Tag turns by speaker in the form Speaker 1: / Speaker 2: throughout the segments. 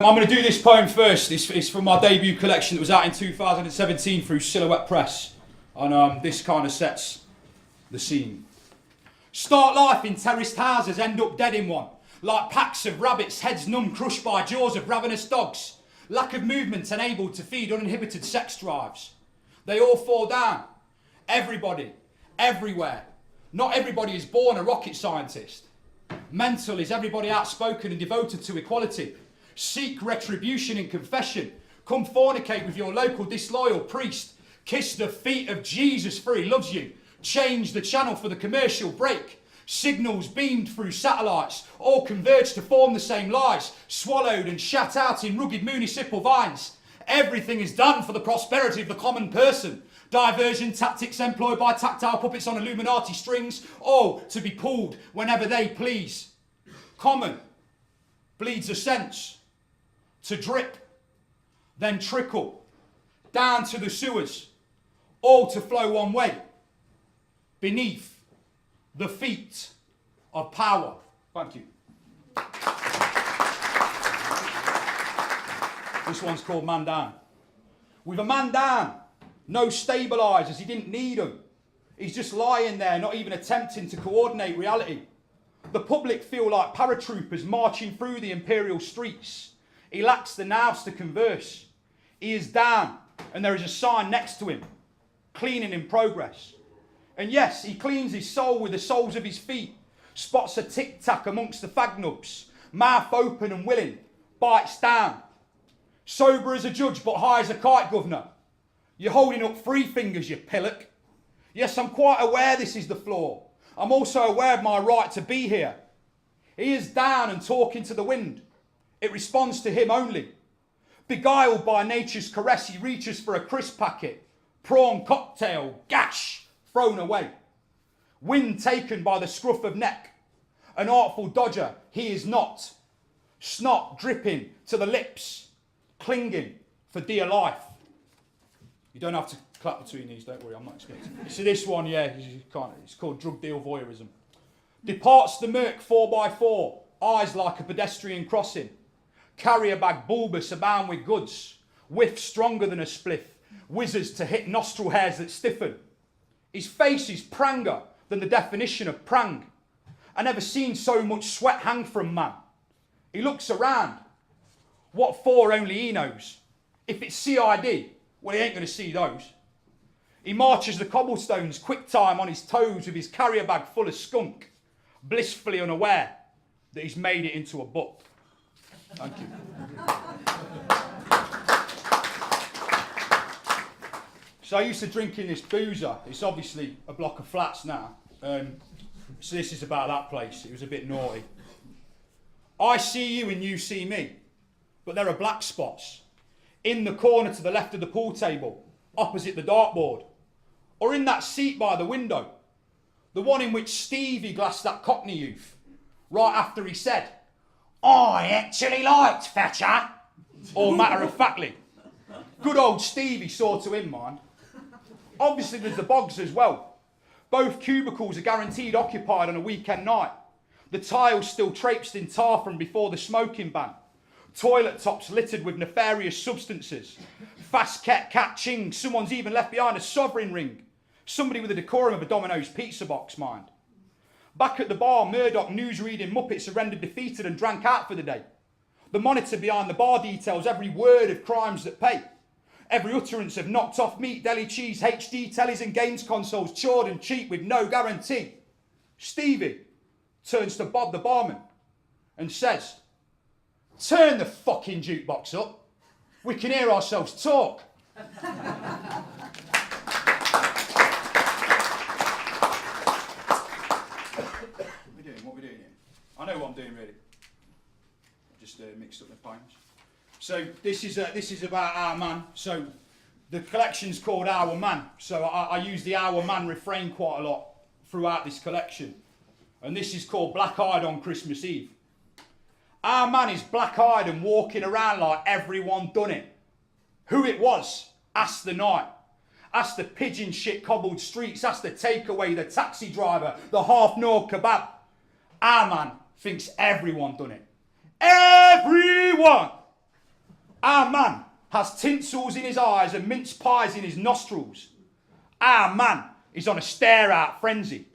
Speaker 1: I'm going to do this poem first. It's from my debut collection that was out in 2017 through Silhouette Press. And this kind of sets the scene. Start life in terraced houses, end up dead in one. Like packs of rabbits, heads numb, crushed by jaws of ravenous dogs. Lack of movement, unable to feed uninhibited sex drives. They all fall down. Everybody, everywhere. Not everybody is born a rocket scientist. Mental is everybody outspoken and devoted to equality. Seek retribution in confession. Come fornicate with your local disloyal priest. Kiss the feet of Jesus for he loves you. Change the channel for the commercial break. Signals beamed through satellites, all converge to form the same lies, swallowed and shat out in rugged municipal vines. Everything is done for the prosperity of the common person. Diversion tactics employed by tactile puppets on Illuminati strings, all to be pulled whenever they please. Common bleeds a sense to drip, then trickle down to the sewers, all to flow one way, beneath the feet of power. Thank you. This one's called Man Down. With a man down, no stabilisers, he didn't need them. He's just lying there, not even attempting to coordinate reality. The public feel like paratroopers marching through the imperial streets. He lacks the nerves to converse. He is down, and there is a sign next to him, cleaning in progress. And yes, he cleans his soul with the soles of his feet, spots a tic-tac amongst the fag nubs, mouth open and willing, bites down. Sober as a judge, but high as a kite, governor. You're holding up three fingers, you pillock. Yes, I'm quite aware this is the flaw. I'm also aware of my right to be here. He is down and talking to the wind. It responds to him only. Beguiled by nature's caress, he reaches for a crisp packet. Prawn cocktail, gash, thrown away. Wind taken by the scruff of neck. An artful dodger, he is not. Snot dripping to the lips, clinging for dear life. You don't have to clap between these, don't worry, I'm not expecting. So this one, yeah, it's called drug deal voyeurism. Departs the Merc 4x4, eyes like a pedestrian crossing. Carrier bag bulbous, abound with goods. Whiff stronger than a spliff, whizzes to hit nostril hairs that stiffen. His face is pranger than the definition of prang. I never seen so much sweat hang from man. He looks around. What for only he knows. If it's CID, well, he ain't going to see those. He marches the cobblestones, quick time on his toes with his carrier bag full of skunk, blissfully unaware that he's made it into a book. Thank you. So I used to drink in this boozer. It's obviously a block of flats now. So this is about that place. It was a bit naughty. I see you and you see me, but there are black spots in the corner to the left of the pool table, opposite the dartboard, or in that seat by the window, the one in which Stevie glassed that Cockney youth, right after he said, I actually liked Thatcher, or matter-of-factly. Good old Stevie saw to him, mind. Obviously there's the bogs as well. Both cubicles are guaranteed occupied on a weekend night. The tiles still traipsed in tar from before the smoking ban. Toilet tops littered with nefarious substances. Fast cat ching. Someone's even left behind a sovereign ring. Somebody with the decorum of a Domino's pizza box, mind. Back at the bar, Murdoch news-reading Muppets are rendered defeated and drank out for the day. The monitor behind the bar details every word of crimes that pay. Every utterance of knocked off meat, deli cheese, HD tellies and games consoles, chawed and cheap with no guarantee. Stevie turns to Bob the barman and says, turn the fucking jukebox up. We can hear ourselves talk. What are we doing here? I know what I'm doing really. Just mixed up the poems. So this is about our man. So the collection's called Our Man. So I use the Our Man refrain quite a lot throughout this collection. And this is called Black Eyed on Christmas Eve. Our man is black-eyed and walking around like everyone done it. Who it was, ask the night. Ask the pigeon shit cobbled streets. Ask the takeaway, the taxi driver, the half-gnawed kebab. Our man thinks everyone done it. Everyone! Our man has tinsels in his eyes and mince pies in his nostrils. Our man is on a stare-out frenzy.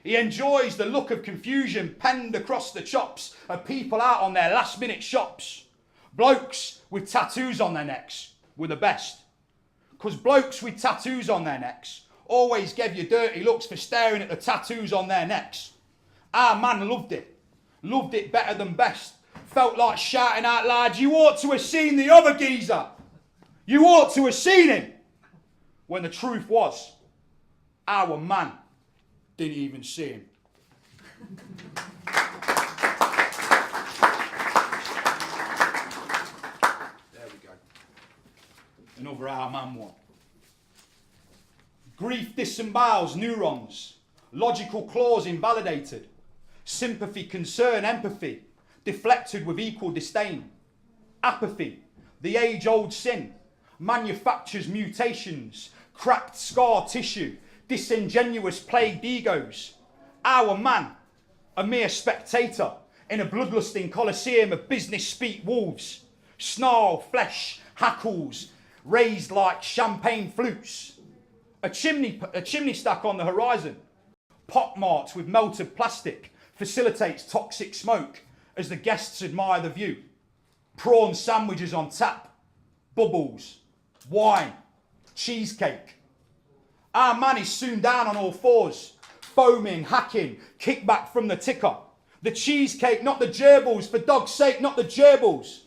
Speaker 1: He enjoys the look of confusion penned across the chops of people out on their last-minute shops. Blokes with tattoos on their necks were the best. Because blokes with tattoos on their necks always gave you dirty looks for staring at the tattoos on their necks. Our man loved it better than best. Felt like shouting out loud, you ought to have seen the other geezer. You ought to have seen him. When the truth was, our man didn't even see him. There we go. Another our man one. Grief disembowels neurons. Logical clause invalidated. Sympathy, concern, empathy deflected with equal disdain. Apathy, the age-old sin, manufactures mutations, cracked scar tissue, disingenuous plagued egos. Our man, a mere spectator in a bloodlusting coliseum of business-speak wolves, snarl flesh, hackles, raised like champagne flutes. A chimney stack on the horizon, pockmarked with melted plastic, facilitates toxic smoke as the guests admire the view. Prawn sandwiches on tap, bubbles, wine, cheesecake. Our man is soon down on all fours, foaming, hacking, kickback from the ticker. The cheesecake, not the gerbils, for dog's sake, not the gerbils.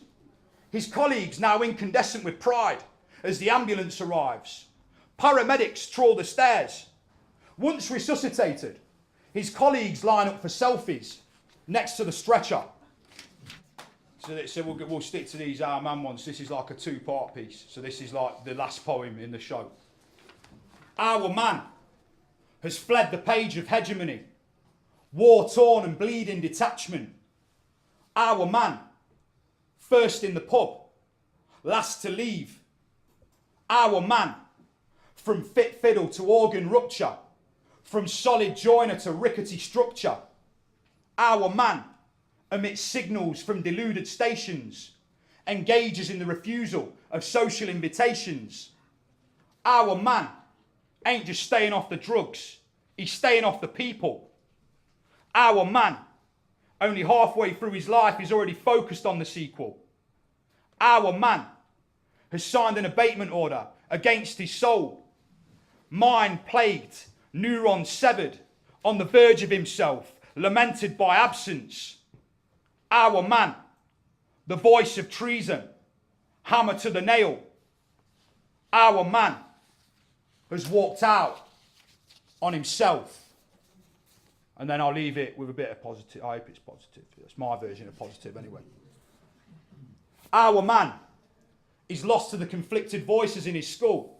Speaker 1: His colleagues now incandescent with pride as the ambulance arrives. Paramedics trawl the stairs. Once resuscitated, his colleagues line up for selfies next to the stretcher. So we'll stick to these our man ones. This is like a two-part piece. So this is like the last poem in the show. Our man has fled the page of hegemony, war-torn and bleeding detachment. Our man, first in the pub, last to leave. Our man, from fit fiddle to organ rupture, from solid joiner to rickety structure. Our man, amidst signals from deluded stations, engages in the refusal of social invitations. Our man ain't just staying off the drugs, he's staying off the people. Our man, only halfway through his life, is already focused on the sequel. Our man has signed an abatement order against his soul. Mind plagued, neurons severed, on the verge of himself, lamented by absence. Our man, the voice of treason, hammer to the nail. Our man has walked out on himself. And then I'll leave it with a bit of positive. I hope it's positive. That's my version of positive anyway. Our man is lost to the conflicted voices in his skull.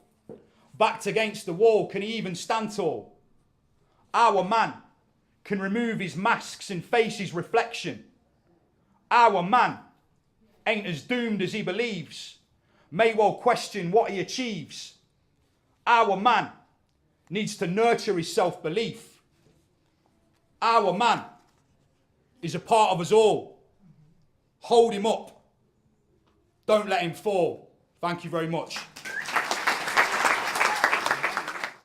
Speaker 1: Backed against the wall, can he even stand tall? Our man can remove his masks and face his reflection. Our man ain't as doomed as he believes, may well question what he achieves. Our man needs to nurture his self-belief. Our man is a part of us all. Hold him up. Don't let him fall. Thank you very much.